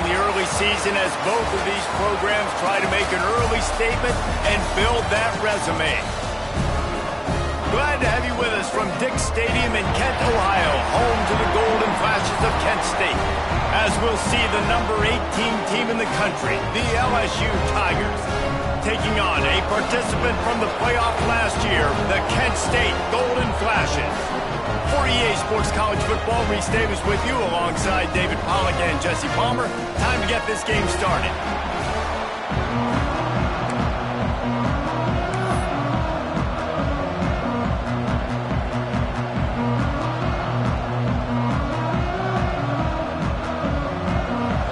in the early season as both of these programs try to make an early statement and build that resume. Glad to have you with us from Dick's Stadium in Kent, Ohio, home to the Golden Flashes of Kent State, as we'll see the number 18 team in the country, the LSU Tigers, taking on a participant from the playoff last year, the Kent State Golden Flashes. For EA Sports College Football, Reese Davis with you alongside David Pollack and Jesse Palmer. Time to get this game started.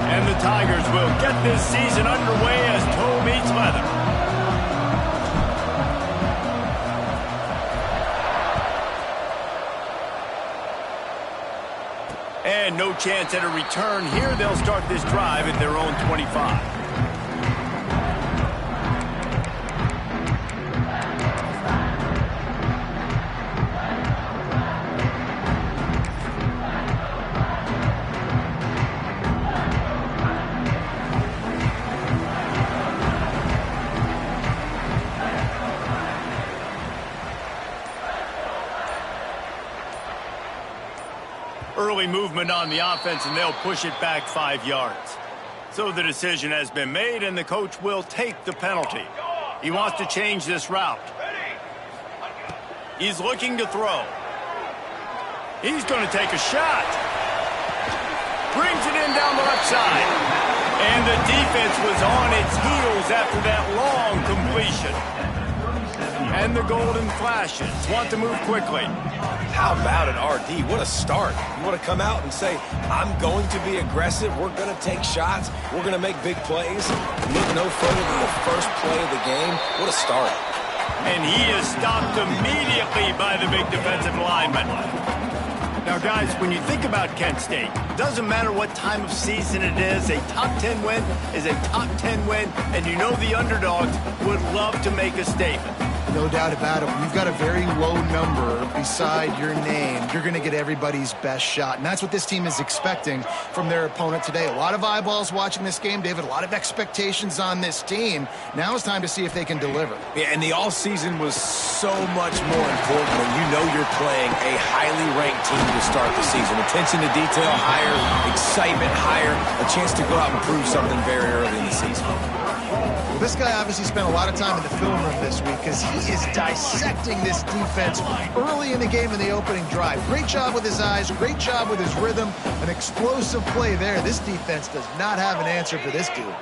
And the Tigers will get this season underway as toe meets leather. And no chance at a return here. They'll start this drive at their own 25. Early movement on the offense, and they'll push it back 5 yards. So the decision has been made, and the coach will take the penalty. He wants to change this route. He's looking to throw. He's going to take a shot. Brings it in down the left side. And the defense was on its heels after that long completion. And the Golden Flashes want to move quickly. How about it, RD? What a start. You want to come out and say, I'm going to be aggressive. We're going to take shots. We're going to make big plays. Look no further than the first play of the game. What a start. And he is stopped immediately by the big defensive lineman. Now, guys, when you think about Kent State, doesn't matter what time of season it is, a top 10 win is a top 10 win, and you know the underdogs would love to make a statement. No doubt about it. When you've got a very low number beside your name, you're going to get everybody's best shot. And that's what this team is expecting from their opponent today. A lot of eyeballs watching this game, David. A lot of expectations on this team. Now it's time to see if they can deliver. Yeah, and the offseason was so much more important when you know you're playing a highly ranked team to start the season. Attention to detail higher, excitement higher, a chance to go out and prove something very early in the season. Well, this guy obviously spent a lot of time in the film room this week because he is dissecting this defense early in the game in the opening drive. Great job with his eyes, great job with his rhythm, an explosive play there. This defense does not have an answer for this dude.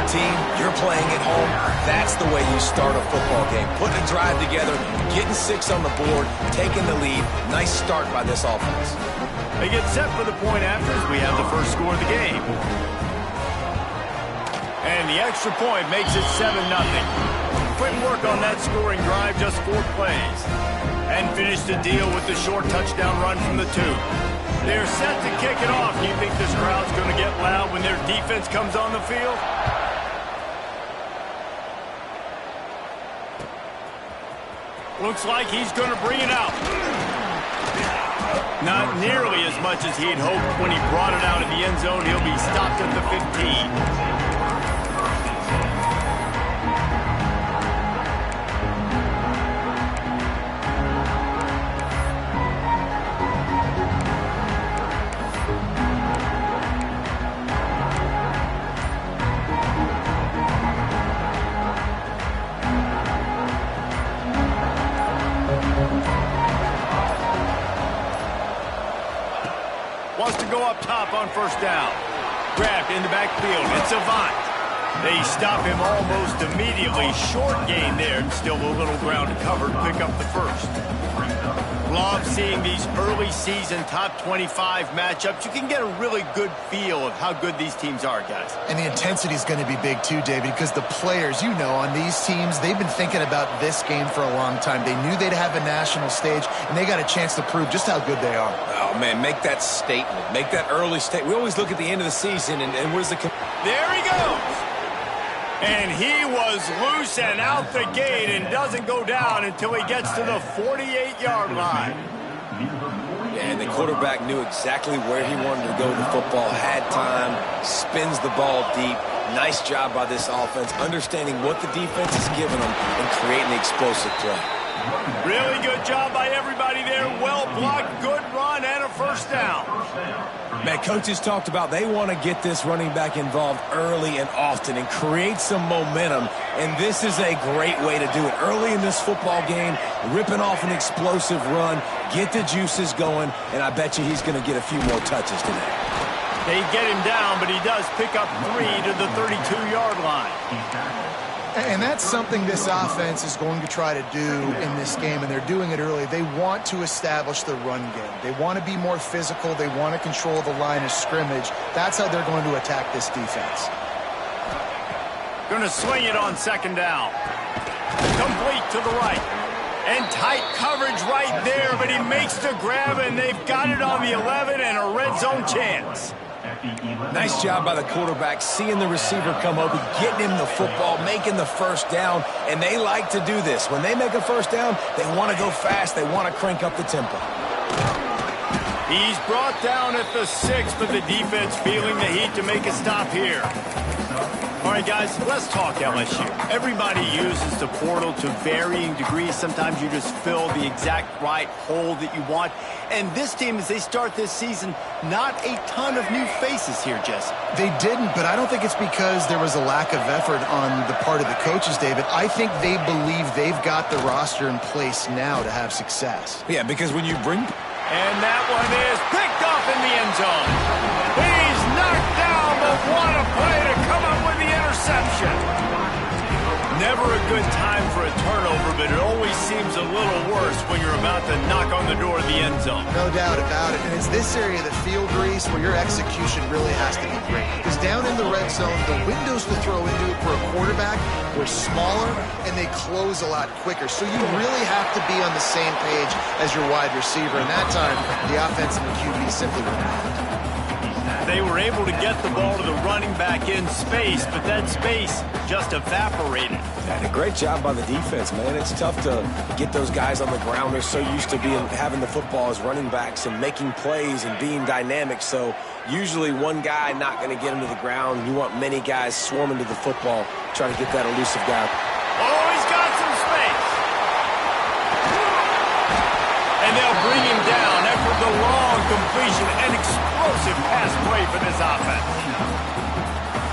Team, you're playing at home. That's the way you start a football game. Putting a drive together, getting 6 on the board, taking the lead. Nice start by this offense. They get set for the point after as we have the first score of the game. And the extra point makes it 7-0. Quick work on that scoring drive, just 4 plays. And finish the deal with the short touchdown run from the 2. They're set to kick it off. Do you think this crowd's going to get loud when their defense comes on the field? Looks like he's going to bring it out. Not nearly as much as he'd hoped when he brought it out in the end zone. He'll be stopped at the 15. Wants to go up top on first down. Grabbed in the backfield. It's Avant. They stop him almost immediately. Short gain there, and still a little ground to cover to pick up the first. Love seeing these early season top 25 matchups. You can get a really good feel of how good these teams are, guys. And the intensity is going to be big too, David, because the players, you know, on these teams, they've been thinking about this game for a long time. They knew they'd have a national stage, and they got a chance to prove just how good they are. Oh, man, make that statement. Make that early statement. We always look at the end of the season, and where's the... There he goes. And he was loose and out the gate and doesn't go down until he gets to the 48-yard line. And the quarterback knew exactly where he wanted to go with the football, had time, spins the ball deep. Nice job by this offense, understanding what the defense is giving them and creating the explosive play. Really good job by everybody there. Well blocked, good run, and a first down. Man, coaches talked about they want to get this running back involved early and often and create some momentum, and this is a great way to do it. Early in this football game, ripping off an explosive run, get the juices going, and I bet you he's going to get a few more touches today. They get him down, but he does pick up 3 to the 32-yard line. And that's something this offense is going to try to do in this game, and they're doing it early. They want to establish the run game. They want to be more physical. They want to control the line of scrimmage. That's how they're going to attack this defense. Going to swing it on second down. Complete to the right. And tight coverage right there, but he makes the grab, and they've got it on the 11 and a red zone chance. Nice job by the quarterback, seeing the receiver come open, getting him the football, making the first down, and they like to do this. When they make a first down, they want to go fast. They want to crank up the tempo. He's brought down at the 6, but the defense feeling the heat to make a stop here. All right, guys, let's talk LSU. Everybody uses the portal to varying degrees. Sometimes you just fill the exact right hole that you want. And this team, as they start this season, not a ton of new faces here, Jesse. They didn't, but I don't think it's because there was a lack of effort on the part of the coaches, David. I think they believe they've got the roster in place now to have success. Yeah, because when you bring... And that one is picked off in the end zone. He's knocked down, but what a play to come up with the interception. Never a good time for a turnover, but it always seems a little worse when you're about to knock on the door of the end zone. No doubt about it. And it's this area of the field, Reese, where your execution really has to be great. Because down in the red zone, the windows to throw into it for a quarterback were smaller, and they close a lot quicker. So you really have to be on the same page as your wide receiver. And that time, the offense and the QB simply were not. They were able to get the ball to the running back in space, but that space just evaporated. And a great job by the defense, man. It's tough to get those guys on the ground. They're so used to having the football as running backs and making plays and being dynamic. So usually one guy not going to get him to the ground. You want many guys swarming to the football, trying to get that elusive guy. Oh, he's got some space. And they'll bring him down after the long completion and explosive pass play for this offense.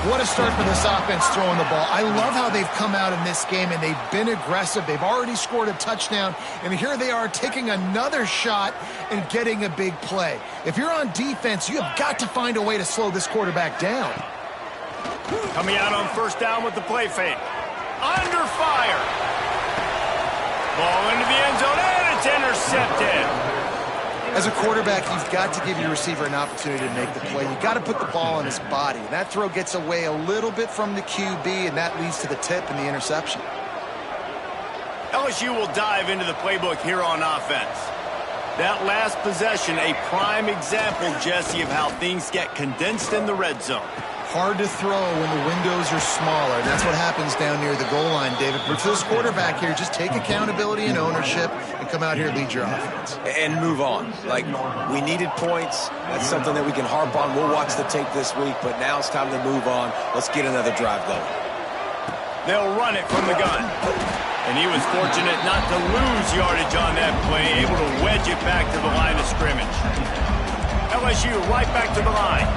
What a start for this offense throwing the ball. I love how they've come out in this game, and they've been aggressive. They've already scored a touchdown, and here they are taking another shot and getting a big play. If you're on defense, you have got to find a way to slow this quarterback down. Coming out on first down with the play fake. Under fire. Ball into the end zone, and it's intercepted. As a quarterback, you've got to give your receiver an opportunity to make the play. You've got to put the ball on his body. That throw gets away a little bit from the QB, and that leads to the tip and the interception. LSU will dive into the playbook here on offense. That last possession, a prime example, Jesse, of how things get condensed in the red zone. Hard to throw when the windows are smaller. And that's what happens down near the goal line, David. But for this quarterback here, just take accountability and ownership and come out here and lead your offense. And move on. Like, we needed points. That's something that we can harp on. We'll watch the tape this week, but now it's time to move on. Let's get another drive going. They'll run it from the gun. And he was fortunate not to lose yardage on that play, able to wedge it back to the line of scrimmage. LSU right back to the line.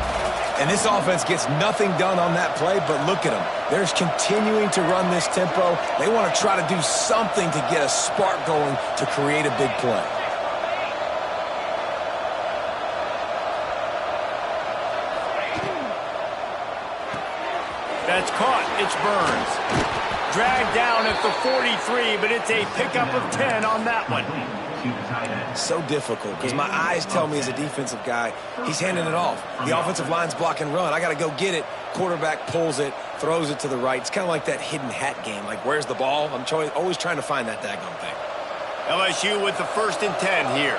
And this offense gets nothing done on that play, but look at them. They're continuing to run this tempo. They want to try to do something to get a spark going to create a big play. That's caught. It's Burns. Dragged down at the 43, but it's a pickup of 10 on that one. So difficult because my eyes tell me as a defensive guy, he's handing it off. The offensive line's blocking run. I got to go get it. Quarterback pulls it, throws it to the right. It's kind of like that hidden hat game. Like, where's the ball? I'm always trying to find that daggone thing. LSU with the 1st and 10 here.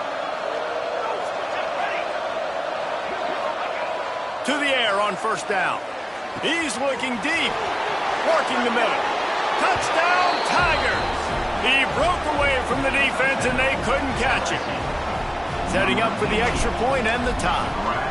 To the air on 1st down. He's looking deep. Working the middle. Touchdown, Tigers! He broke away from the defense, and they couldn't catch him. Setting up for the extra point and the tie.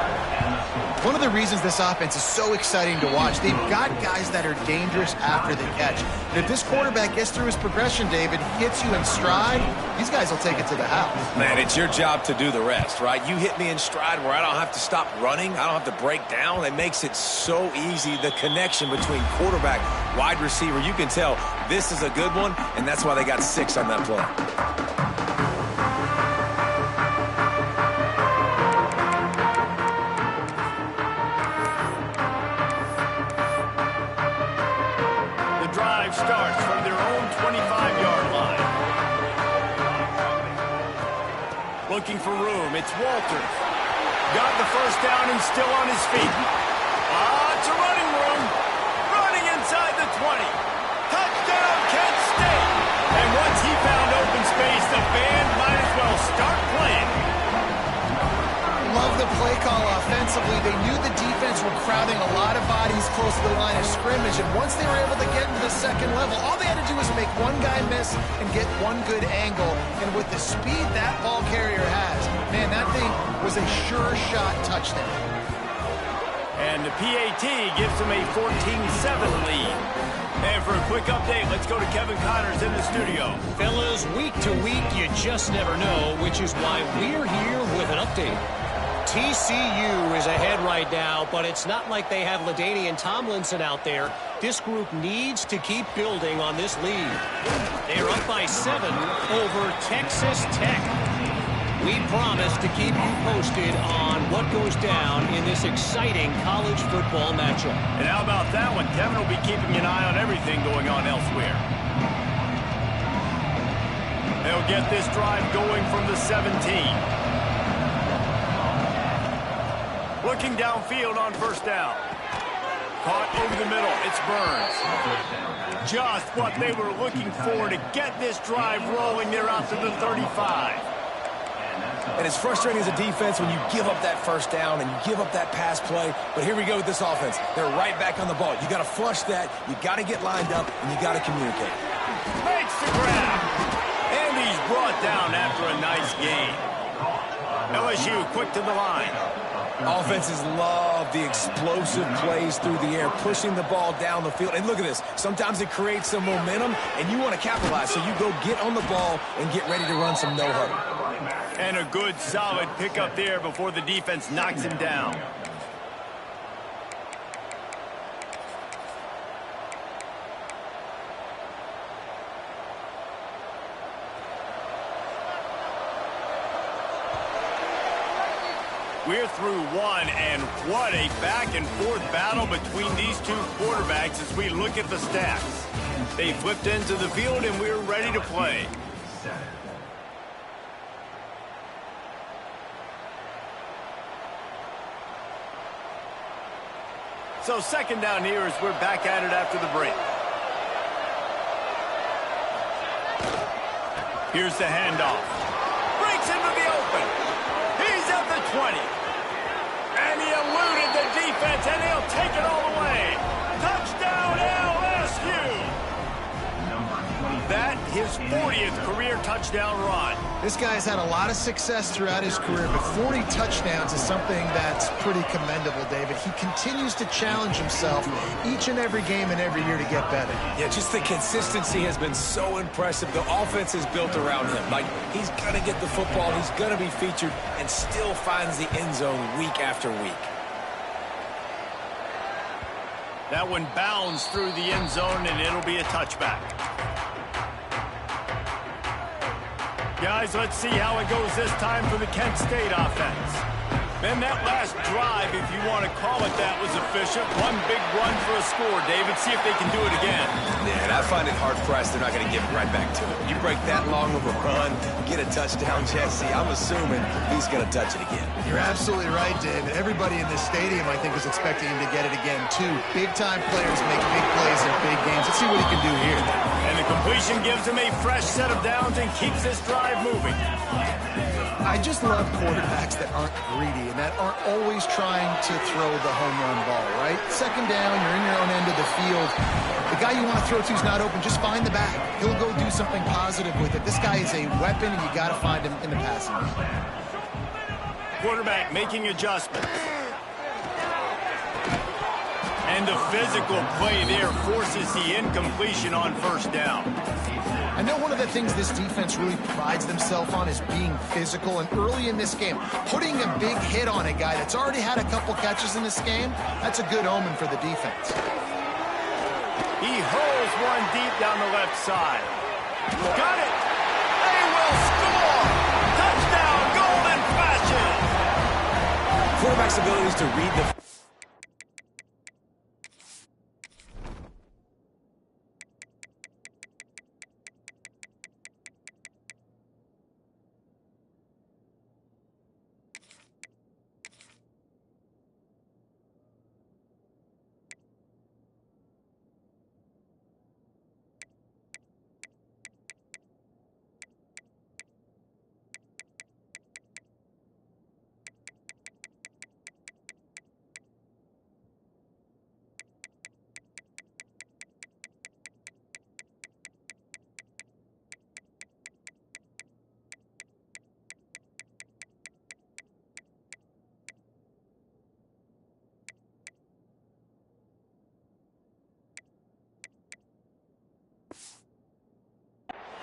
One of the reasons this offense is so exciting to watch, they've got guys that are dangerous after the catch. And if this quarterback gets through his progression, David, hits you in stride, these guys will take it to the house. Man, it's your job to do the rest, right? You hit me in stride where I don't have to stop running. I don't have to break down. It makes it so easy. The connection between quarterback, wide receiver, you can tell this is a good one, and that's why they got 6 on that play. Starts from their own 25-yard line. Looking for room. It's Walters. Got the 1st down and still on his feet. It's a running room. Running inside the 20. Touchdown, Kent State. And once he found open space, the band might as well start playing. Love the play call offensively. They knew the defense were crowding a lot of bodies close to the line of scrimmage, and once they were able to get into the 2nd level, all they had to do was make one guy miss and get one good angle. And with the speed that ball carrier has, man, that thing was a sure shot touchdown. And the PAT gives them a 14-7 lead. And for a quick update, let's go to Kevin Connors in the studio. Fellas, week to week, you just never know, which is why we're here with an update. TCU is ahead right now, but it's not like they have LaDainian Tomlinson out there. This group needs to keep building on this lead. They're up by 7 over Texas Tech. We promise to keep you posted on what goes down in this exciting college football matchup. And how about that one? Kevin will be keeping an eye on everything going on elsewhere. They'll get this drive going from the 17. Looking downfield on 1st down. Caught over the middle. It's Burns. Just what they were looking for to get this drive rolling. They're out to the 35. And it's frustrating as a defense when you give up that 1st down and you give up that pass play. But here we go with this offense. They're right back on the ball. You got to flush that. You got to get lined up, and you got to communicate. Makes the grab. And he's brought down after a nice gain. LSU quick to the line. Offenses love the explosive plays through the air, pushing the ball down the field. And look at this. Sometimes it creates some momentum, and you want to capitalize. So you go get on the ball and get ready to run some no-huddle. And a good, solid pickup there before the defense knocks him down. We're through one, and what a back-and-forth battle between these two quarterbacks as we look at the stats. They flipped into the field, and we're ready to play. So 2nd down here as we're back at it after the break. Here's the handoff. Breaks into the open. He's at the 20. And he eluded the defense, and he'll take it all the way. Touchdown, LSU. That, his 40th career touchdown run. This guy's had a lot of success throughout his career, but 40 touchdowns is something that's pretty commendable, David. He continues to challenge himself each and every game and every year to get better. Yeah, just the consistency has been so impressive. The offense is built around him. Like, he's going to get the football, he's going to be featured, and still finds the end zone week after week. That one bounds through the end zone, and it'll be a touchback. Guys, let's see how it goes this time for the Kent State offense. And that last drive, if you want to call it that, was efficient. One big run for a score, David. See if they can do it again. Yeah, and I find it hard-pressed they're not going to give it right back to him. You break that long of a run, get a touchdown, Jesse, I'm assuming he's going to touch it again. You're absolutely right, David. Everybody in this stadium, I think, is expecting him to get it again, too. Big-time players make big plays in big games. Let's see what he can do here. And the completion gives him a fresh set of downs and keeps this drive moving. I just love quarterbacks that aren't greedy and that aren't always trying to throw the home run ball, right? Second down, you're in your own end of the field. The guy you want to throw to is not open. Just find the back. He'll go do something positive with it. This guy is a weapon, and you got to find him in the passing game. Quarterback making adjustments. And the physical play there forces the incompletion on first down. I know one of the things this defense really prides themselves on is being physical, and early in this game, putting a big hit on a guy that's already had a couple catches in this game, that's a good omen for the defense. He hurls one deep down the left side. Got it! They will score! Touchdown, Golden Flashes! Quarterback's abilities to read the...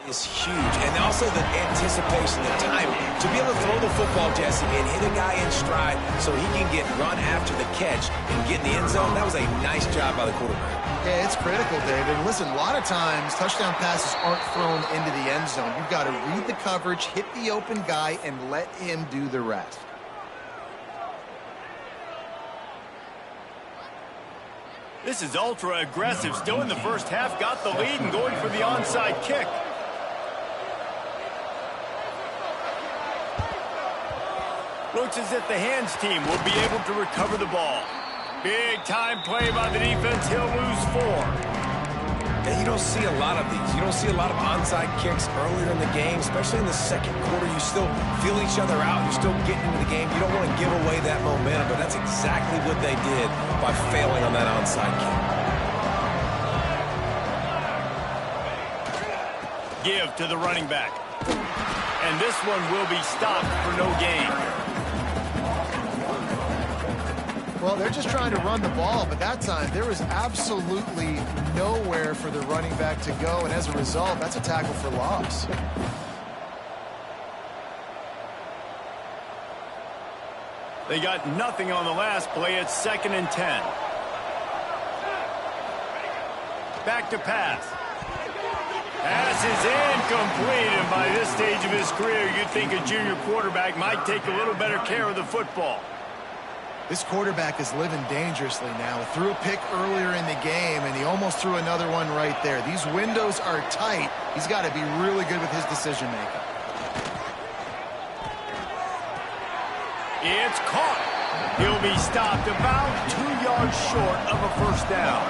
is huge, and also the anticipation, the timing. To be able to throw the football, Jesse, and hit a guy in stride so he can get run after the catch and get in the end zone, that was a nice job by the quarterback. Yeah, it's critical, David. Listen, a lot of times, touchdown passes aren't thrown into the end zone. You've got to read the coverage, hit the open guy, and let him do the rest. This is ultra-aggressive. Still in the first half, got the lead and going for the onside kick. Looks as if the hands team will be able to recover the ball. Big-time play by the defense. He'll lose 4. And you don't see a lot of these. You don't see a lot of onside kicks earlier in the game, especially in the second quarter. You still feel each other out. You're still getting into the game. You don't want to give away that momentum, but that's exactly what they did by failing on that onside kick. Give to the running back. And this one will be stopped for no gain. Well, they're just trying to run the ball, but that time there was absolutely nowhere for the running back to go, and as a result, that's a tackle for loss. They got nothing on the last play. It's 2nd and 10. Back to pass. Pass is incomplete, and by this stage of his career, you'd think a junior quarterback might take a little better care of the football. This quarterback is living dangerously now. Threw a pick earlier in the game, and he almost threw another one right there. These windows are tight. He's got to be really good with his decision-making. It's caught. He'll be stopped about 2 yards short of a first down.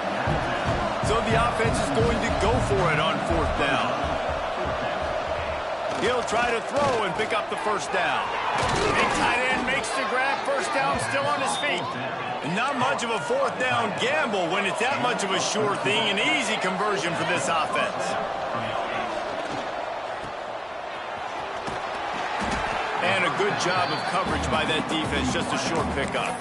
So the offense is going to go for it on 4th down. He'll try to throw and pick up the first down. Big tight end makes the grab. First down, still on his feet. Not much of a 4th down gamble when it's that much of a sure thing. An easy conversion for this offense. And a good job of coverage by that defense. Just a short pickup.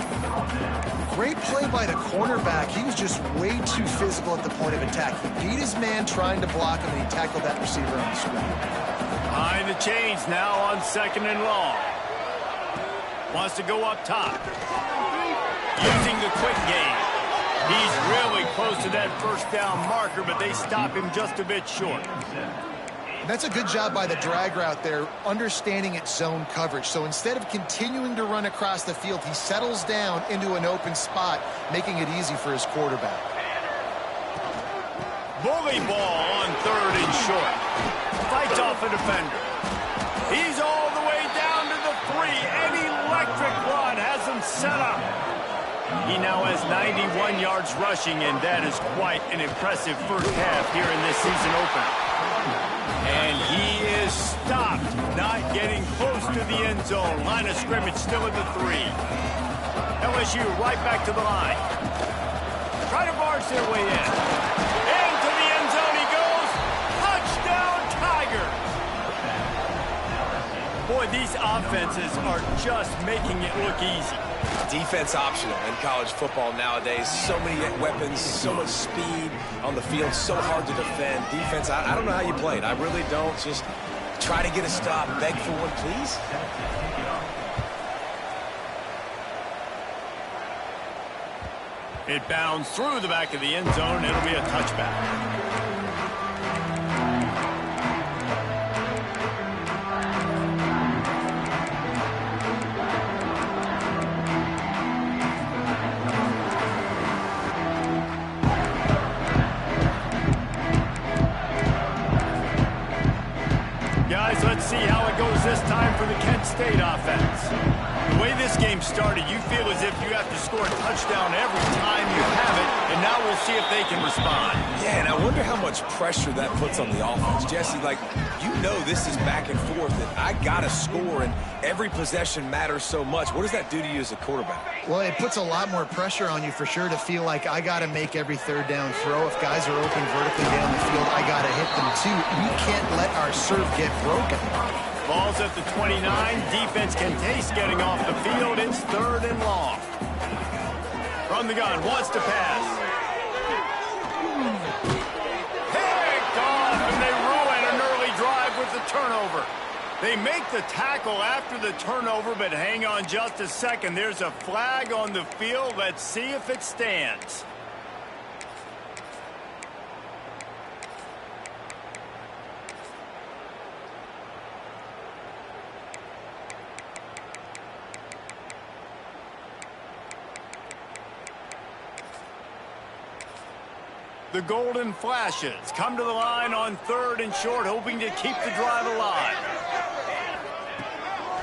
Great play by the cornerback. He was just way too physical at the point of attack. He beat his man trying to block him, and he tackled that receiver on the screen. Behind the chains now on 2nd and long. Wants to go up top. Using the quick game. He's really close to that first down marker, but they stop him just a bit short. That's a good job by the drag route there, understanding its zone coverage. So instead of continuing to run across the field, he settles down into an open spot, making it easy for his quarterback. Bully ball on 3rd and short. Fights off a defender. He's all the way down to the 3. An electric run has him set up. He now has 91 yards rushing, and that is quite an impressive first half here in this season opener. And he is stopped, not getting close to the end zone. Line of scrimmage still at the 3. LSU right back to the line. Try to barge their way in. Into the end zone he goes. Touchdown, Tigers. Boy, these offenses are just making it look easy. Defense optional in college football nowadays. So many weapons, so much speed on the field, so hard to defend. Defense, I don't know how you play it. I really don't. Just try to get a stop. Beg for one, please. It bounds through the back of the end zone. It'll be a touchback. Let's see how it goes this time for the Kent State offense. The way this game started, you feel as if you have to score a touchdown every time you have it, and now we'll see if they can respond. Yeah, and I wonder how much pressure that puts on the offense. Jesse, like, you know this is back and forth, and I got to score, and every possession matters so much. What does that do to you as a quarterback? Well, it puts a lot more pressure on you for sure to feel like I got to make every 3rd down throw. If guys are open vertically down the field, I got to hit them too. We can't let our serve get broken. Ball's at the 29. Defense can taste getting off the field. It's 3rd and long. From the gun, wants to pass. Picked off, and they ruin an early drive with the turnover. They make the tackle after the turnover, but hang on just a second. There's a flag on the field. Let's see if it stands. The Golden Flashes come to the line on 3rd and short, hoping to keep the drive alive.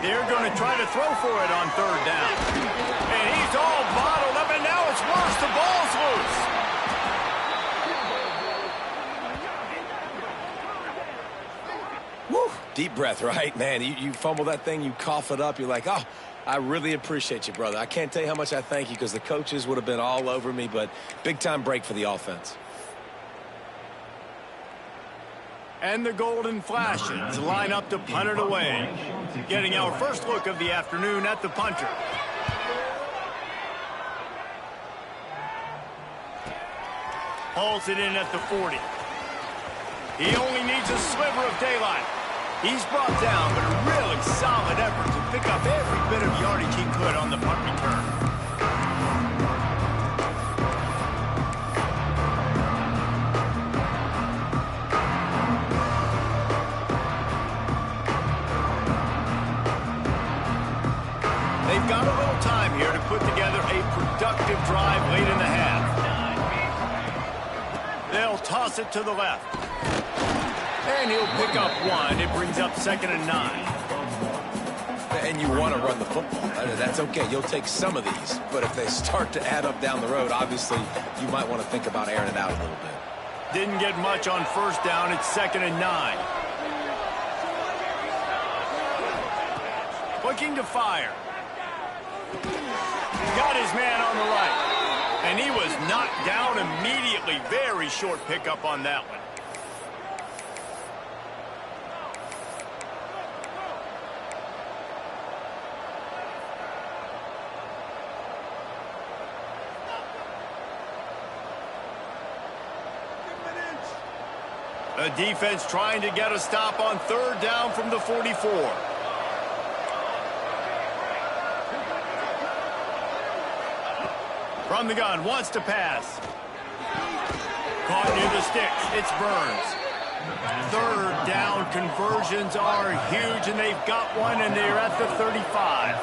They're going to try to throw for it on 3rd down. And he's all bottled up, and now it's worse. The ball's loose. Woo! Deep breath, right? Man, you fumble that thing, you cough it up, you're like, oh, I really appreciate you, brother. I can't tell you how much I thank you because the coaches would have been all over me, but big-time break for the offense. And the Golden Flashes line up to punt it away. Getting our first look of the afternoon at the punter. Hauls it in at the 40. He only needs a sliver of daylight. He's brought down, but a really solid effort to pick up every bit of yardage he could on the punt return. They've got a little time here to put together a productive drive late in the half. They'll toss it to the left. And he'll pick up 1. It brings up 2nd and 9. And you want to run the football. That's okay. You'll take some of these. But if they start to add up down the road, obviously, you might want to think about airing it out a little bit. Didn't get much on 1st down. It's 2nd and 9. Looking to fire. Got his man on the right. And he was knocked down immediately. Very short pickup on that one. The defense trying to get a stop on 3rd down from the 44. From the gun, wants to pass. Caught near the sticks. It's Burns. Third down conversions are huge, and they've got one, and they're at the 35.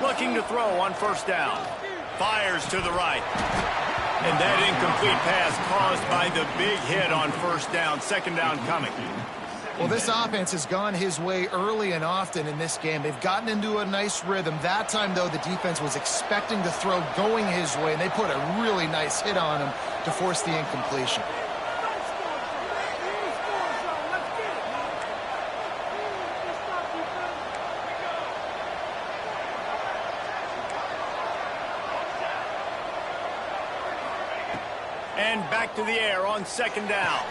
Looking to throw on first down. Fires to the right. And that incomplete pass caused by the big hit on first down. Second down coming. Well, this offense has gone his way early and often in this game. They've gotten into a nice rhythm. That time, though, the defense was expecting to throw going his way, and they put a really nice hit on him to force the incompletion. And back to the air on second down.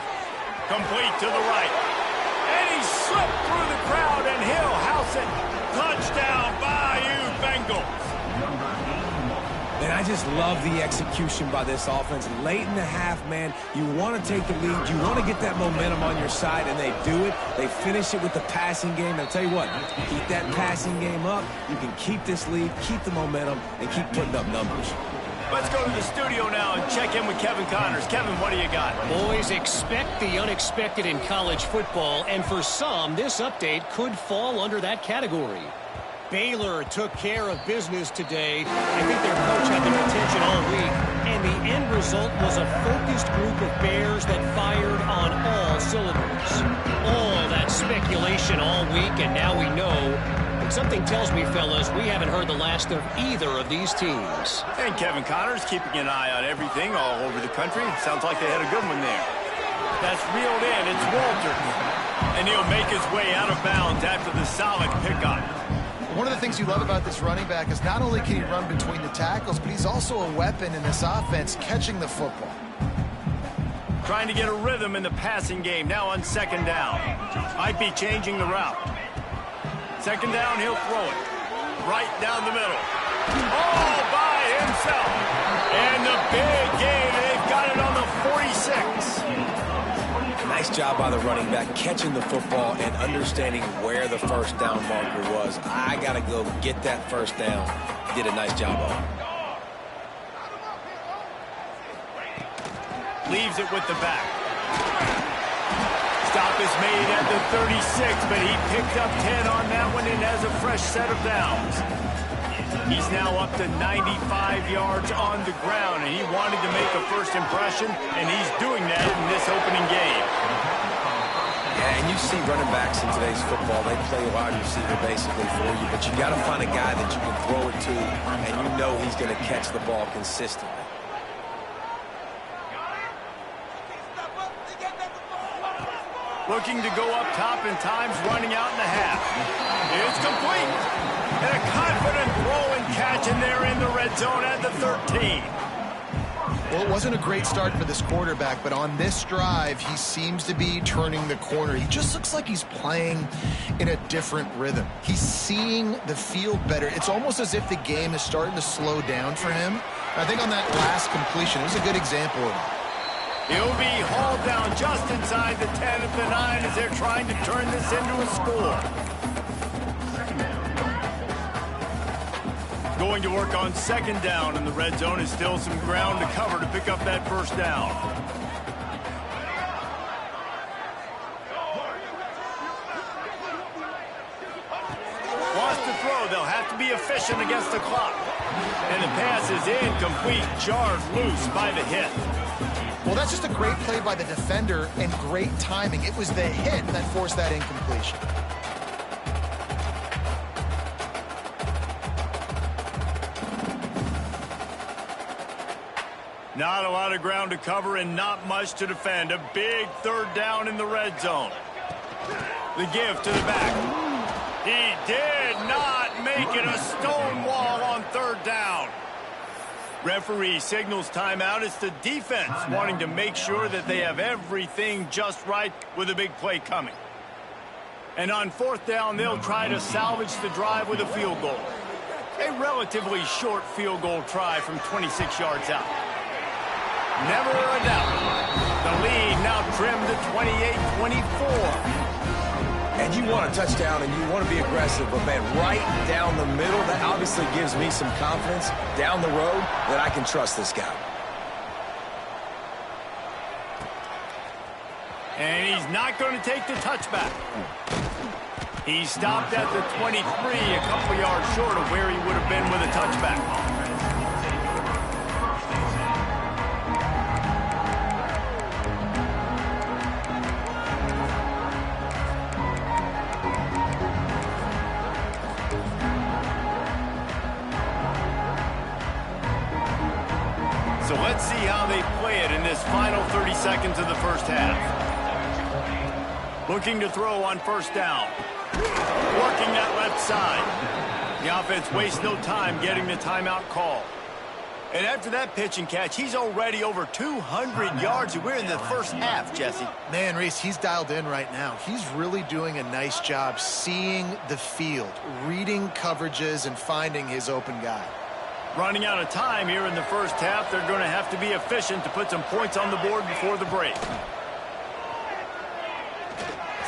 Complete to the right. And he slipped through the crowd, and he'll house it. Touchdown, Bayou Bengals. And I just love the execution by this offense. Late in the half, man, you want to take the lead. You want to get that momentum on your side, and they do it. They finish it with the passing game. And I'll tell you what, keep that passing game up. You can keep this lead, keep the momentum, and keep putting up numbers. Let's go to the studio now and check in with Kevin Connors. Kevin, what do you got? Boys, expect the unexpected in college football, and for some, this update could fall under that category. Baylor took care of business today. I think their coach had their attention all week, and the end result was a focused group of Bears that fired on all cylinders. All that speculation all week, and now we know. And something tells me, fellas, we haven't heard the last of either of these teams. And Kevin Connors keeping an eye on everything all over the country. Sounds like they had a good one there. That's reeled in. It's Walters. And he'll make his way out of bounds after the solid pickup. One of the things you love about this running back is not only can he run between the tackles, but he's also a weapon in this offense, catching the football. Trying to get a rhythm in the passing game. Now on second down. Might be changing the route. Second down, he'll throw it. Right down the middle. All by himself. And the big gain. They've got it on the 46. Nice job by the running back, catching the football and understanding where the first down marker was. I got to go get that first down. Did a nice job on it. Leaves it with the back. Stop is made at the 36, but he picked up 10 on that one and has a fresh set of downs. He's now up to 95 yards on the ground, and he wanted to make a first impression, and he's doing that in this opening game. Yeah, and you see running backs in today's football, they play a wide receiver basically for you, but you got to find a guy that you can throw it to, and you know he's going to catch the ball consistently. Looking to go up top, and time's running out in the half. It's complete. And a confident throw and catch, and they're in the red zone at the 13. Well, it wasn't a great start for this quarterback, but on this drive, he seems to be turning the corner. He just looks like he's playing in a different rhythm. He's seeing the field better. It's almost as if the game is starting to slow down for him. I think on that last completion, it was a good example of it. He'll be hauled down just inside the 10 at the 9 as they're trying to turn this into a score. Going to work on second down in the red zone. Is still some ground to cover to pick up that first down. Wants to throw. They'll have to be efficient against the clock. And the pass is incomplete. Jarred loose by the hit. Well, that's just a great play by the defender and great timing. It was the hit that forced that incompletion. Not a lot of ground to cover and not much to defend. A big third down in the red zone. The give to the back. He did not make it a stone wall on third down. Referee signals timeout. It's the defense wanting to make sure that they have everything just right with a big play coming. And on fourth down, they'll try to salvage the drive with a field goal. A relatively short field goal try from 26 yards out. Never a doubt. The lead now trimmed to 28-24. And you want a touchdown and you want to be aggressive, but man, right down the middle, that obviously gives me some confidence down the road that I can trust this guy. And he's not going to take the touchback. He stopped at the 23, a couple yards short of where he would have been with a touchback. So let's see how they play it in this final 30 seconds of the first half. Looking to throw on first down. Working that left side. The offense wastes no time getting the timeout call. And after that pitch and catch, he's already over 200 yards. And we're in the first half, Jesse. Man, Reese, he's dialed in right now. He's really doing a nice job seeing the field, reading coverages, and finding his open guy. Running out of time here in the first half. They're going to have to be efficient to put some points on the board before the break.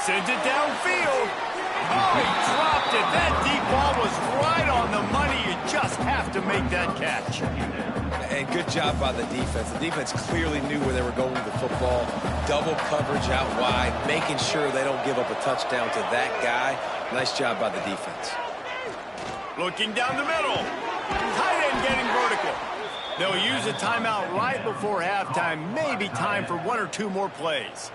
Sends it downfield. Oh, he dropped it. That deep ball was right on the money. You just have to make that catch. And good job by the defense. The defense clearly knew where they were going with the football. Double coverage out wide, making sure they don't give up a touchdown to that guy. Nice job by the defense. Looking down the middle. Tight end getting vertical. They'll use a timeout right before halftime. Maybe time for one or two more plays.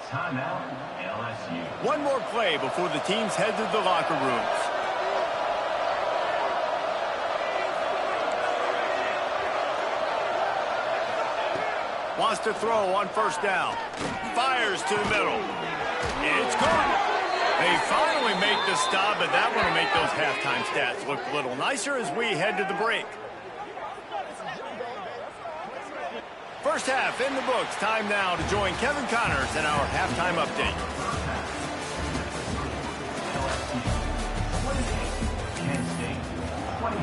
Timeout, LSU. One more play before the teams head to the locker rooms. Wants to throw on first down. Fires to the middle. It's good. They finally make the stop, but that one will make those halftime stats look a little nicer as we head to the break. First half in the books. Time now to join Kevin Connors in our halftime update. Kent State, 24.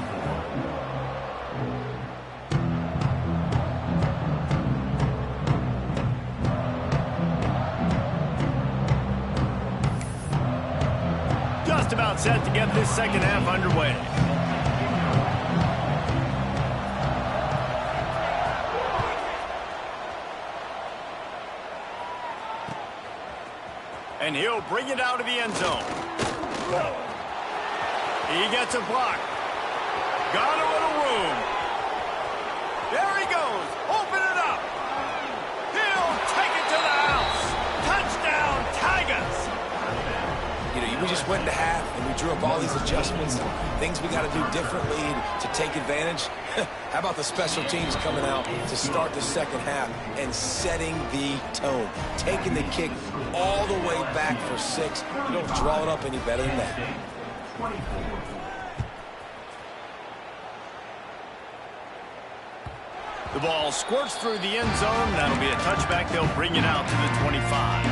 Just about set to get this second half underway. And he'll bring it out of the end zone. He gets a block. Got a little room. There he goes. Open it up. He'll take it to the house. Touchdown, Tigers. You know, we just went to half and we drew up all these adjustments, things we got to do differently to take advantage. How about the special teams coming out to start the second half and setting the tone, taking the kick all the way back for 6. You don't draw it up any better than that. The ball squirts through the end zone. That'll be a touchback. They'll bring it out to the 25.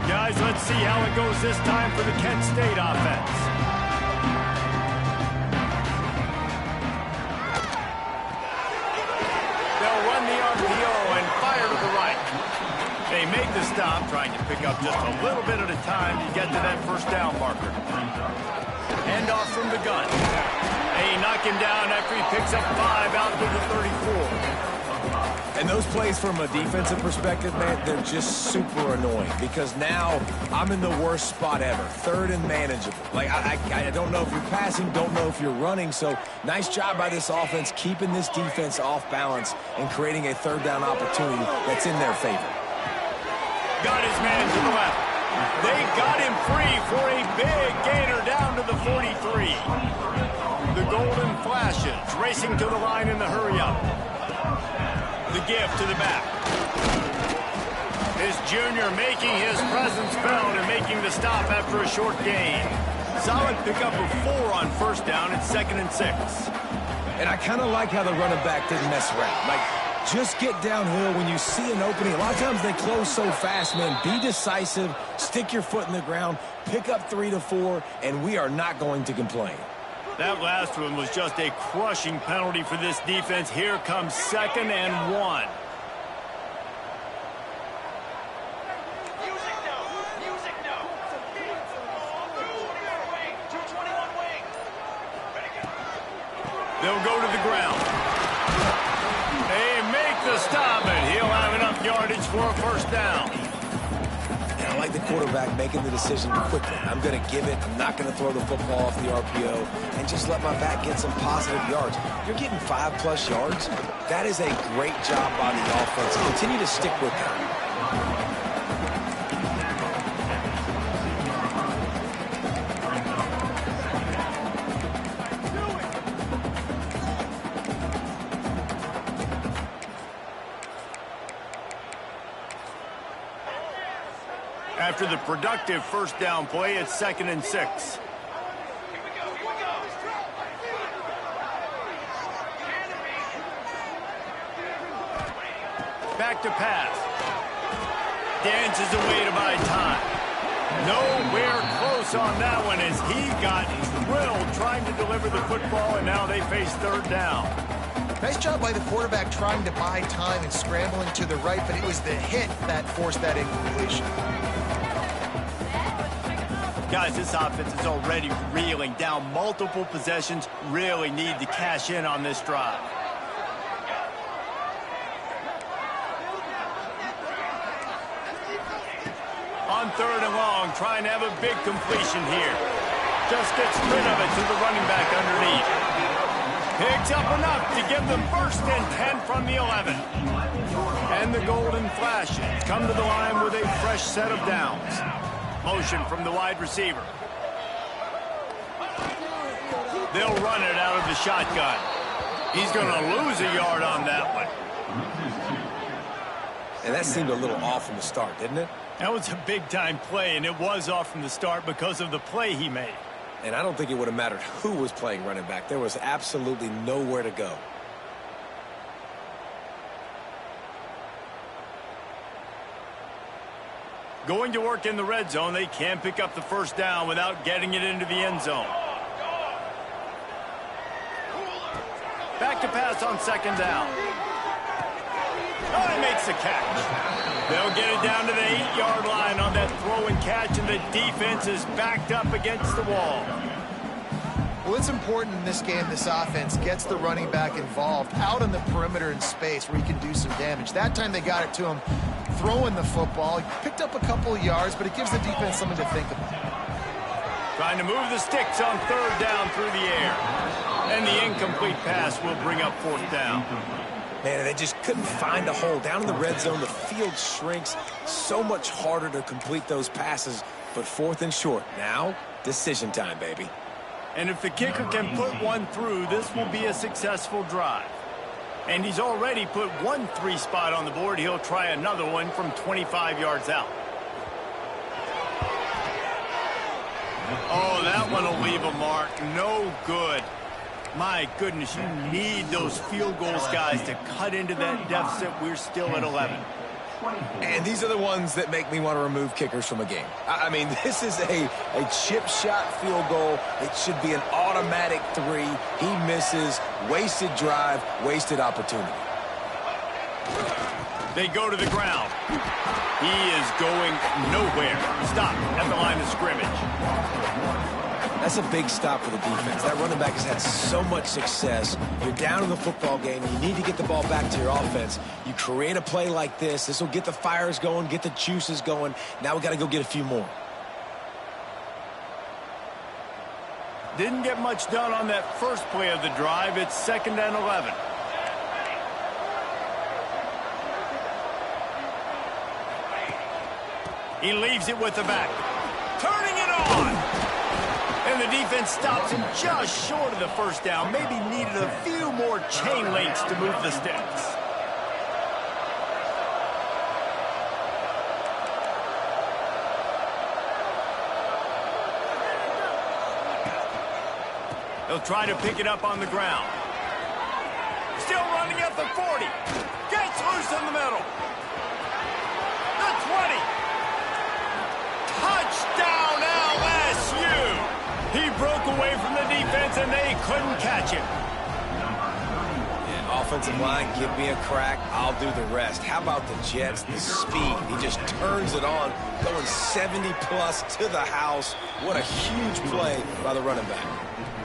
Guys, let's see how it goes this time for the Kent State offense. They'll run the RPO and fire to the right. They make the stop, trying to pick up just a little bit at a time to get to that first down marker. Hand off from the gun. They knock him down after he picks up 5 out to the 34. And those plays from a defensive perspective, man, they're just super annoying because now I'm in the worst spot ever, third and manageable. Like, I don't know if you're passing, don't know if you're running, so nice job by this offense keeping this defense off balance and creating a third down opportunity that's in their favor. Got his man to the left. They got him free for a big gainer down to the 43. The Golden Flashes racing to the line in the hurry-up. The give to the back. His junior making his presence felt and making the stop after a short gain. Solid pickup of 4 on first down. It's 2nd and 6. And I kind of like how the running back didn't mess around. Like, just get downhill when you see an opening. A lot of times they close so fast, man. Be decisive, stick your foot in the ground, pick up 3 to 4, and we are not going to complain. That last one was just a crushing penalty for this defense. Here comes 2nd and 1. Music no. They'll go to the ground. They make the stop, and he'll have enough yardage for a first down. And I like the quarterback making the decision quickly. I'm going to give it. I'm not going to throw the football off the RPO and just let my back get some positive yards. You're getting 5+ yards. That is a great job by the offense. Continue to stick with that. After the productive first down play, it's 2nd and 6. Back to pass. Dances away to buy time. Nowhere close on that one as he got drilled trying to deliver the football, and now they face 3rd down. Nice job by the quarterback trying to buy time and scrambling to the right, but it was the hit that forced that incompletion. Guys, this offense is already reeling down multiple possessions. Really need to cash in on this drive. On 3rd and long, trying to have a big completion here. Just gets rid of it to the running back underneath. Picks up enough to give them 1st and 10 from the 11. And the Golden Flashes come to the line with a fresh set of downs. Motion from the wide receiver. They'll run it out of the shotgun. He's going to lose a yard on that one. And that seemed a little off from the start, didn't it? That was a big-time play, and it was off from the start because of the play he made. And I don't think it would have mattered who was playing running back. There was absolutely nowhere to go. Going to work in the red zone, they can pick up the first down without getting it into the end zone. Back to pass on 2nd down. Oh, he makes the catch. They'll get it down to the 8-yard line on that throw and catch, and the defense is backed up against the wall. Well, it's important in this game this offense gets the running back involved out on the perimeter in space where he can do some damage. That time they got it to him throwing the football. He picked up a couple of yards, but it gives the defense something to think about. Trying to move the sticks on 3rd down through the air. And the incomplete pass will bring up 4th down. Man, they just couldn't find a hole. Down in the red zone, the field shrinks. So much harder to complete those passes, but 4th and short. Now, decision time, baby. And if the kicker can put one through, this will be a successful drive. And he's already put 1 3 spot on the board. He'll try another one from 25 yards out. Oh, that one will leave a mark. No good. My goodness, you need those field goals, guys, to cut into that deficit. We're still at 11. And these are the ones that make me want to remove kickers from a game. I mean, this is a chip shot field goal. It should be an automatic 3. He misses. Wasted drive, wasted opportunity. They go to the ground. He is going nowhere. Stop at the line of scrimmage. That's a big stop for the defense. That running back has had so much success. You're down in the football game. You need to get the ball back to your offense. You create a play like this. This will get the fires going, get the juices going. Now we got to go get a few more. Didn't get much done on that first play of the drive. It's 2nd and 11. He leaves it with the back. Turning it on. And the defense stops him just short of the first down. Maybe needed a few more chain links to move the sticks. They'll try to pick it up on the ground. Still running at the 40. Gets loose in the middle. The 20. Touchdown LSU. He broke away from the defense, and they couldn't catch him. Yeah, offensive line, give me a crack. I'll do the rest. How about the Jets? The speed. He just turns it on, going 70-plus to the house. What a huge play by the running back.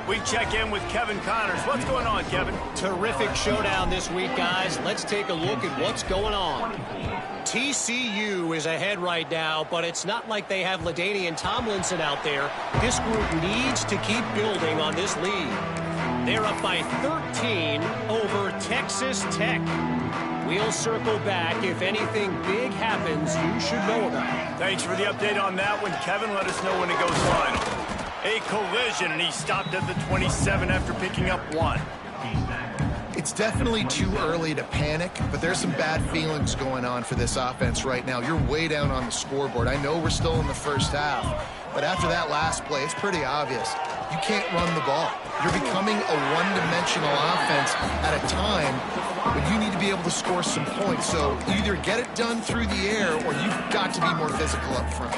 We check in with Kevin Connors. What's going on, Kevin? Terrific showdown this week, guys. Let's take a look at what's going on. TCU is ahead right now, but it's not like they have LaDainian Tomlinson out there. This group needs to keep building on this lead. They're up by 13 over Texas Tech. We'll circle back. If anything big happens, you should know about it. Thanks for the update on that one, Kevin. Let us know when it goes final. A collision, and he stopped at the 27 after picking up 1. It's definitely too early to panic, but there's some bad feelings going on for this offense right now. You're way down on the scoreboard. I know we're still in the first half, but after that last play, it's pretty obvious. You can't run the ball. You're becoming a one-dimensional offense at a time when you need to be able to score some points. So either get it done through the air or you've got to be more physical up front.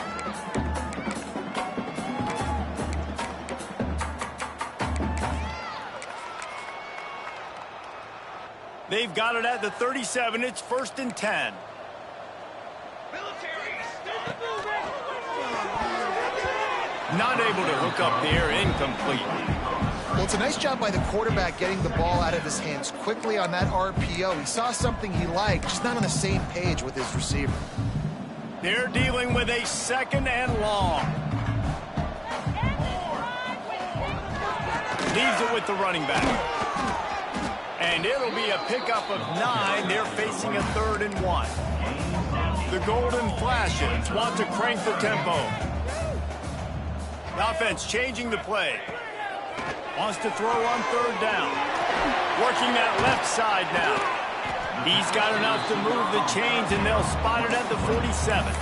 They've got it at the 37. It's 1st and 10. Not able to hook up there. Incomplete. Well, it's a nice job by the quarterback getting the ball out of his hands quickly on that RPO. He saw something he liked, just not on the same page with his receiver. They're dealing with a 2nd and long. Leaves it with the running back. And it'll be a pickup of 9. They're facing a 3rd and 1. The Golden Flashes want to crank the tempo. The offense changing the play. Wants to throw on 3rd down. Working that left side now. He's got enough to move the chains, and they'll spot it at the 47.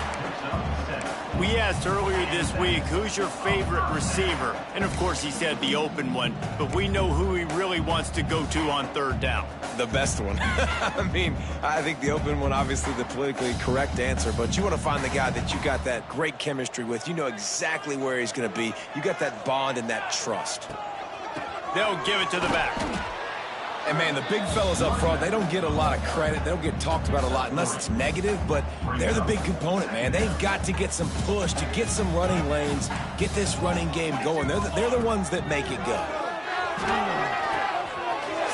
We asked earlier this week, who's your favorite receiver? And, of course, he said the open one. But we know who he really wants to go to on 3rd down. The best one. I mean, I think the open one, obviously the politically correct answer, but you want to find the guy that you got that great chemistry with. You know exactly where he's going to be. You got that bond and that trust. They'll give it to the back. And, man, the big fellas up front, they don't get a lot of credit. They don't get talked about a lot unless it's negative, but they're the big component, man. They've got to get some push, to get some running lanes, get this running game going. They're the ones that make it go.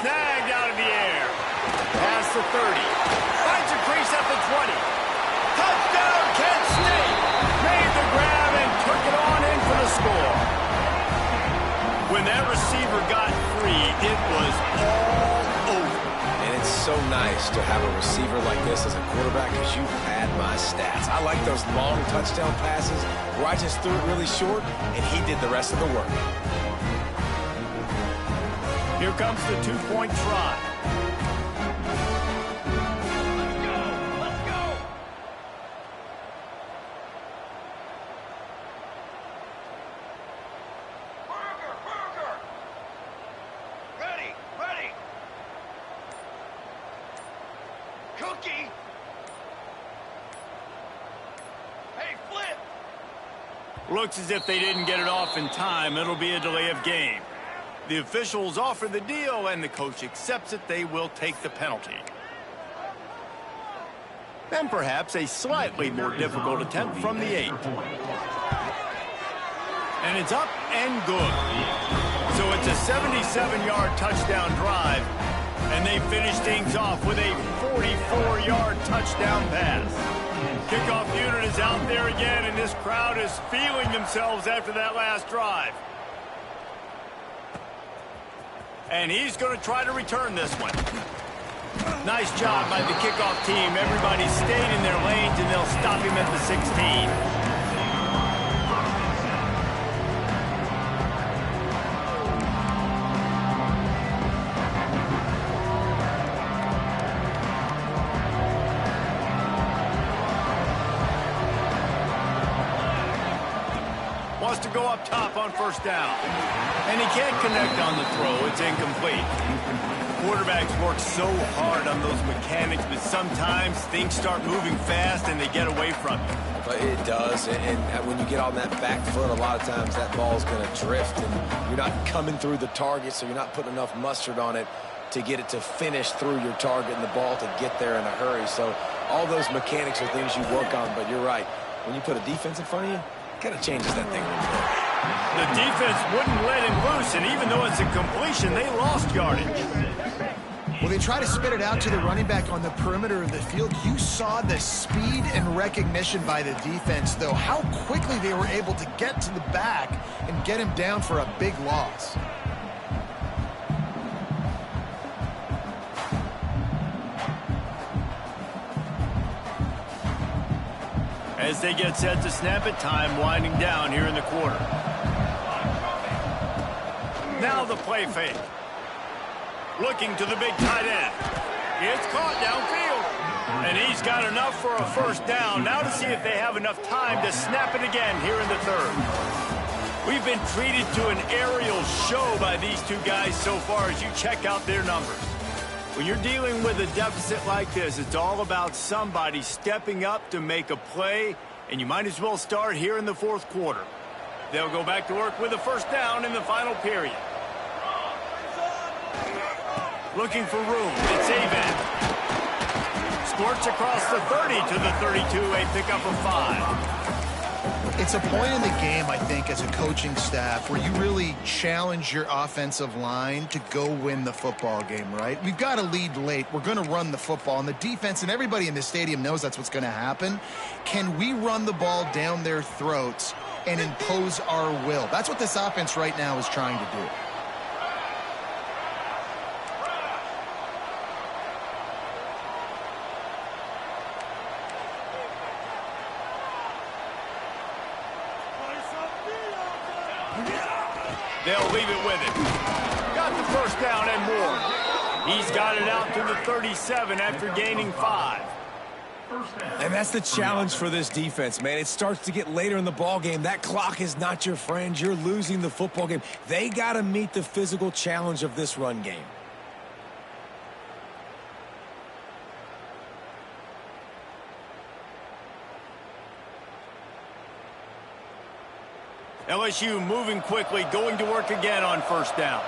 Snagged out of the air. Past the 30. Finds a crease at the 20. Touchdown, Kent State. Made the grab and took it on in for the score. When that receiver got free, it was all over. And it's so nice to have a receiver like this as a quarterback because you had my stats. I like those long touchdown passes where I just threw it really short and he did the rest of the work. Here comes the 2-point try. Let's go. Burger. Ready. Cookie. Hey, flip. Looks as if they didn't get it off in time. It'll be a delay of game. The officials offer the deal, and the coach accepts it. They will take the penalty. And perhaps a slightly more difficult attempt from the 8. And it's up and good. So it's a 77-yard touchdown drive, and they finish things off with a 44-yard touchdown pass. Kickoff unit is out there again, and this crowd is feeling themselves after that last drive. And he's going to try to return this one. Nice job by the kickoff team. Everybody stayed in their lanes, and they'll stop him at the 16. Wants to go up top on 1st down. And he can't connect on the throw. It's incomplete. Quarterbacks work so hard on those mechanics, but sometimes things start moving fast and they get away from you. But it does, and when you get on that back foot, a lot of times that ball's going to drift, and you're not coming through the target, so you're not putting enough mustard on it to get it to finish through your target and the ball to get there in a hurry. So all those mechanics are things you work on, but you're right. When you put a defense in front of you, kind of changes that thing a little bit. The defense wouldn't let him loose, and even though it's a completion, they lost yardage. Well, they try to spit it out to the running back on the perimeter of the field. You saw the speed and recognition by the defense, though, how quickly they were able to get to the back and get him down for a big loss. As they get set to snap it, time winding down here in the quarter. Now the play fake. Looking to the big tight end. It's caught downfield. And he's got enough for a first down. Now to see if they have enough time to snap it again here in the third. We've been treated to an aerial show by these two guys so far as you check out their numbers. When you're dealing with a deficit like this, it's all about somebody stepping up to make a play, and you might as well start here in the fourth quarter. They'll go back to work with a first down in the final period. Looking for room. It's Avent. Squirts across the 30 to the 32, a pickup of 5. It's a point in the game, I think, as a coaching staff where you really challenge your offensive line to go win the football game, right? We've got to lead late. We're going to run the football. And the defense and everybody in the stadium knows that's what's going to happen. Can we run the ball down their throats and impose our will? That's what this offense right now is trying to do. They'll leave it with him. Got the first down and more. He's got it out to the 37 after gaining 5. And that's the challenge for this defense, man. It starts to get later in the ball game. That clock is not your friend. You're losing the football game. They got to meet the physical challenge of this run game. LSU moving quickly, going to work again on first down.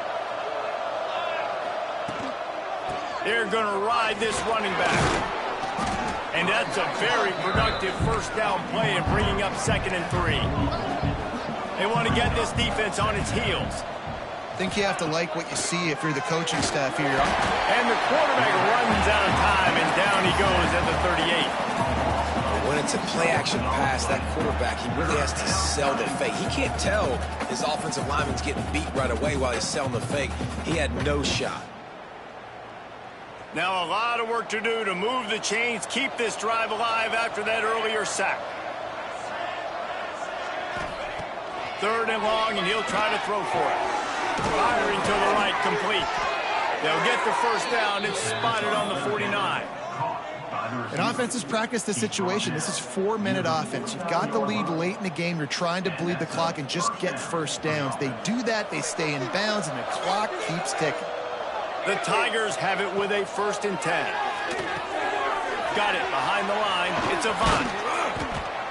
They're going to ride this running back. And that's a very productive first down play and bringing up 2nd and 3. They want to get this defense on its heels. I think you have to like what you see if you're the coaching staff here. And the quarterback runs out of time, and down he goes at the 38. When it's a play-action pass, that quarterback, he really has to sell the fake. He can't tell his offensive lineman's getting beat right away while he's selling the fake. He had no shot. Now a lot of work to do to move the chains, keep this drive alive after that earlier sack. 3rd and long, and he'll try to throw for it. Firing to the right, complete. They'll get the first down. It's spotted on the 49. And offenses practice the situation. This is 4-minute offense. You've got the lead late in the game. You're trying to bleed the clock and just get first downs. They do that, they stay in bounds, and the clock keeps ticking. The Tigers have it with a 1st and 10. Got it behind the line. It's Avent.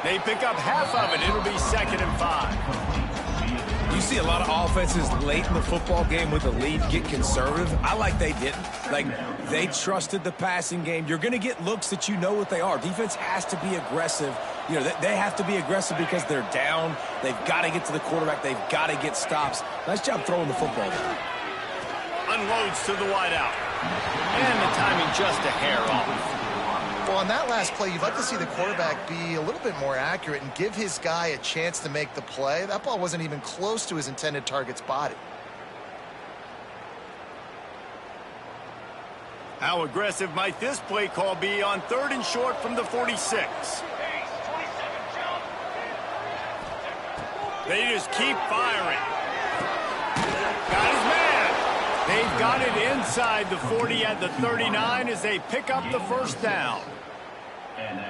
They pick up half of it. It'll be 2nd and 5. You see a lot of offenses late in the football game with the lead get conservative. I like they didn't. Like, they trusted the passing game. You're going to get looks that you know what they are. Defense has to be aggressive. You know, they have to be aggressive because they're down. They've got to get to the quarterback. They've got to get stops. Nice job throwing the football there. Unloads to the wideout. And the timing just a hair off. Well, on that last play, you'd like to see the quarterback be a little bit more accurate and give his guy a chance to make the play. That ball wasn't even close to his intended target's body. How aggressive might this play call be on 3rd and short from the 46? They just keep firing. Got his man. They've got it inside the 40 at the 39 as they pick up the first down.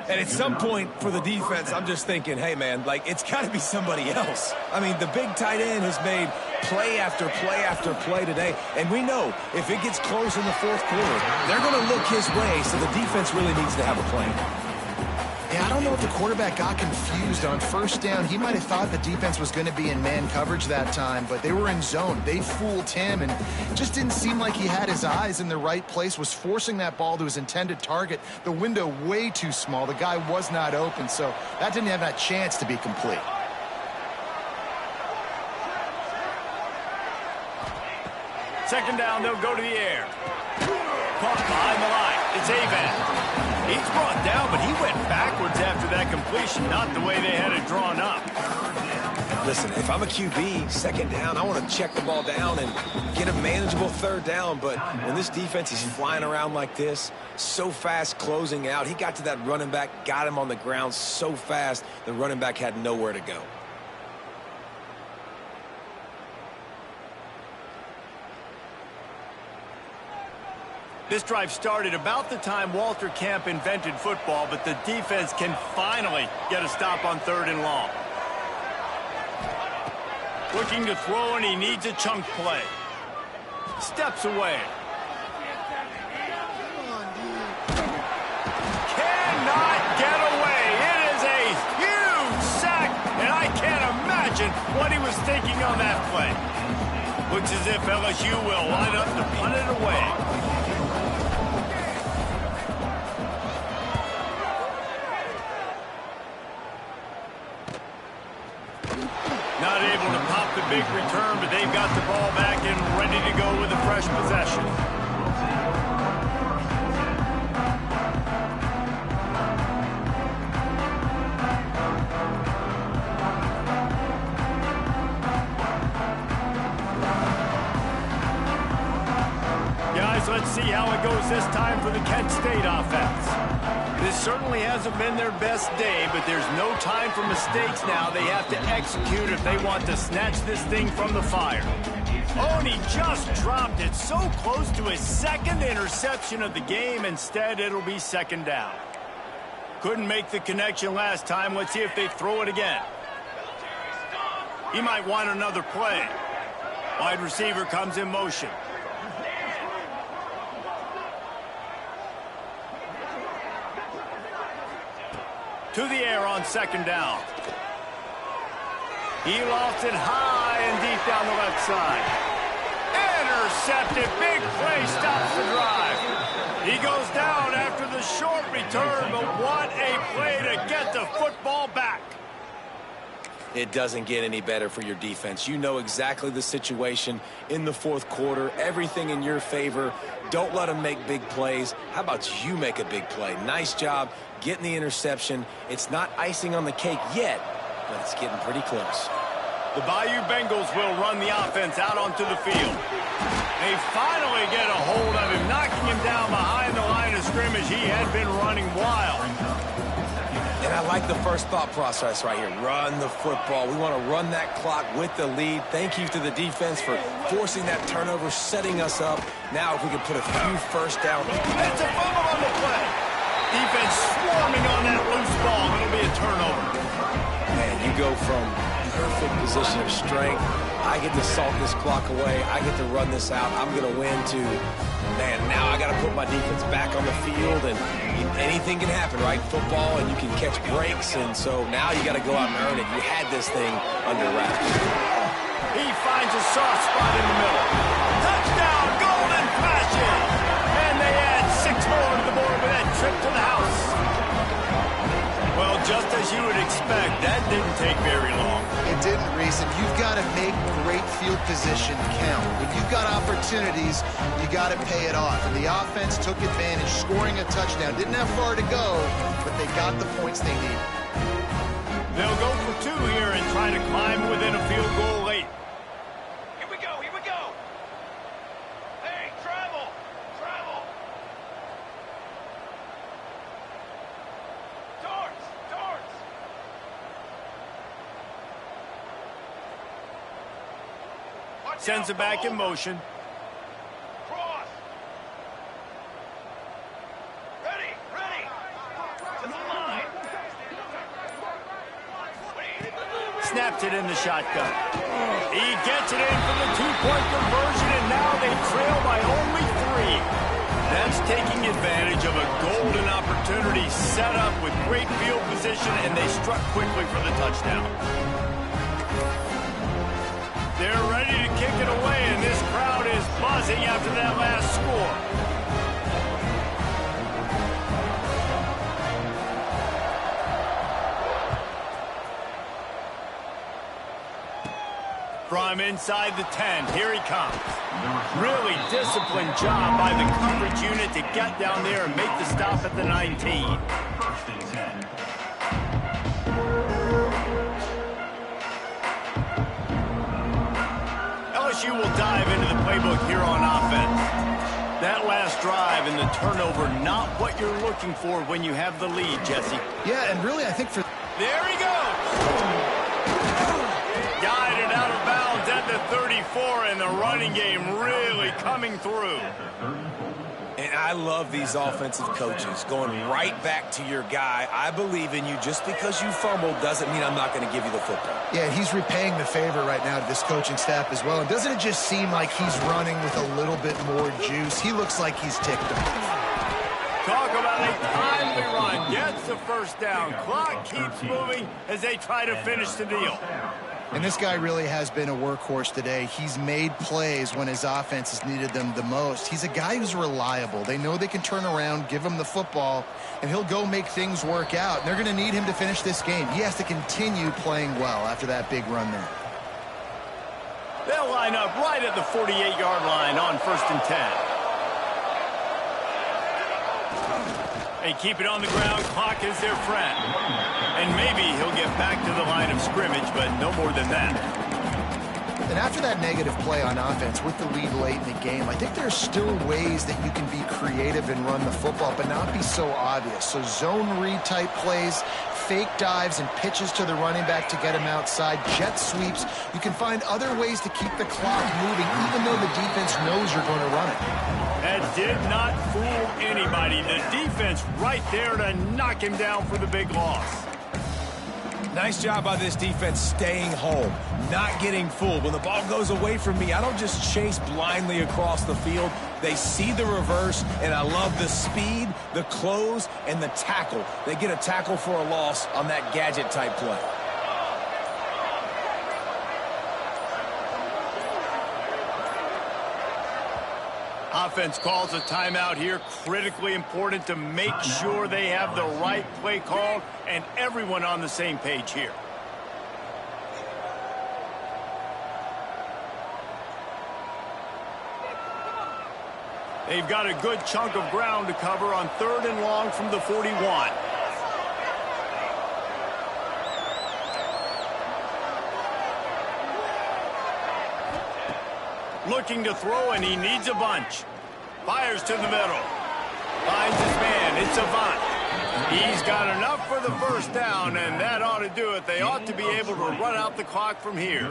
And at some point for the defense, I'm just thinking, hey, man, like, it's got to be somebody else. I mean, the big tight end has made play after play after play today. And we know if it gets close in the fourth quarter, they're going to look his way, so the defense really needs to have a plan. Yeah, I don't know if the quarterback got confused on first down. He might have thought the defense was going to be in man coverage that time, but they were in zone. They fooled him and just didn't seem like he had his eyes in the right place, was forcing that ball to his intended target. The window way too small. The guy was not open, so that didn't have that chance to be complete. Second down, they'll go to the air. Caught behind the line. It's Avent. He's brought down, but he went backwards after that completion, not the way they had it drawn up. Listen, if I'm a QB, second down, I want to check the ball down and get a manageable third down. But when this defense is flying around like this, so fast closing out, he got to that running back, got him on the ground so fast, the running back had nowhere to go. This drive started about the time Walter Camp invented football, but the defense can finally get a stop on 3rd and long. Looking to throw, and he needs a chunk play. Steps away. Cannot get away. It is a huge sack, and I can't imagine what he was thinking on that play. Looks as if LSU will line up to punt it away. Not able to pop the big return, but they've got the ball back and ready to go with a fresh possession. Guys, let's see how it goes this time for the Kent State offense. This certainly hasn't been their best day, but there's no time for mistakes now. They have to execute if they want to snatch this thing from the fire. Oh, and he just dropped it so close to his second interception of the game. Instead, it'll be second down. Couldn't make the connection last time. Let's see if they throw it again. He might want another play. Wide receiver comes in motion. To the air on second down. He lofts it high and deep down the left side. Intercepted. Big play stops the drive. He goes down after the short return, but what a play to get the football back. It doesn't get any better for your defense. You know exactly the situation in the fourth quarter, everything in your favor. Don't let them make big plays. How about you make a big play? Nice job getting the interception. It's not icing on the cake yet, but it's getting pretty close. The Bayou Bengals will run the offense out onto the field. They finally get a hold of him, knocking him down behind the line of scrimmage. He had been running wild. And I like the first thought process right here. Run the football. We want to run that clock with the lead. Thank you to the defense for forcing that turnover, setting us up. Now if we can put a few first down. It's a fumble on the play. Defense swarming on that loose ball. It'll be a turnover. Man, you go from perfect position of strength. I get to salt this clock away. I get to run this out. I'm going to win too. Man, now I got to put my defense back on the field, and anything can happen, right? Football, and you can catch breaks, and so now you got to go out and earn it. You had this thing under wraps. He finds a soft spot in the middle. Touchdown, Golden Flashes! And they add 6 more to the board with that trip to the house. Well, just as you would expect, that didn't take very long. It didn't, Reese, and you've got to make great field position count. When you've got opportunities, you got to pay it off. And the offense took advantage, scoring a touchdown. Didn't have far to go, but they got the points they needed. They'll go for 2 here and try to climb within a field goal late. Here we go, here we go. Hey, travel, travel. Darts, darts. Sends it back in motion. Cross. Ready, ready. To the line. Snaps it in the shotgun. He gets it in for the 2-point conversion, and now they trail by only 3. That's taking advantage of a golden opportunity set up with great field position, and they struck quickly for the touchdown. They're ready to kick it away, and this crowd is buzzing after that last score. From inside the 10, here he comes. Really disciplined job by the coverage unit to get down there and make the stop at the 19. LSU will dive into the playbook here on offense. That last drive and the turnover, not what you're looking for when you have the lead, Jesse. Yeah, and really, I think for... There he goes! Guided out of bounds at the 34, and the running game really coming through. And I love these offensive coaches going right back to your guy. I believe in you. Just because you fumbled doesn't mean I'm not going to give you the football. Yeah, he's repaying the favor right now to this coaching staff as well. And doesn't it just seem like he's running with a little bit more juice? He looks like he's ticked off. Talk about a timely run. Gets the first down. Clock keeps moving as they try to finish the deal. And this guy really has been a workhorse today. He's made plays when his offense has needed them the most. He's a guy who's reliable. They know they can turn around, give him the football, and he'll go make things work out. And they're going to need him to finish this game. He has to continue playing well after that big run there. They'll line up right at the 48-yard line on 1st and 10. They keep it on the ground. Clock is their friend. And maybe he'll get back to the line of scrimmage, but no more than that. And after that negative play on offense with the lead late in the game, I think there's still ways that you can be creative and run the football, but not be so obvious. So zone read type plays, fake dives and pitches to the running back to get him outside, jet sweeps. You can find other ways to keep the clock moving, even though the defense knows you're going to run it. That did not fool anybody. The defense right there to knock him down for the big loss. Nice job by this defense staying home, not getting fooled. When the ball goes away from me, I don't just chase blindly across the field. They see the reverse, and I love the speed, the close, and the tackle. They get a tackle for a loss on that gadget-type play. Offense calls a timeout here. Critically important to make sure they have the right play called and everyone on the same page here. They've got a good chunk of ground to cover on 3rd and long from the 41. Looking to throw, and he needs a bunch. Fires to the middle. Finds his man. It's Avant. He's got enough for the first down, and that ought to do it. They ought to be able to run out the clock from here.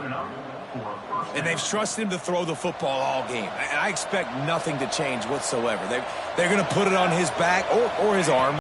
And they've trusted him to throw the football all game. I expect nothing to change whatsoever. They're going to put it on his back or his arm.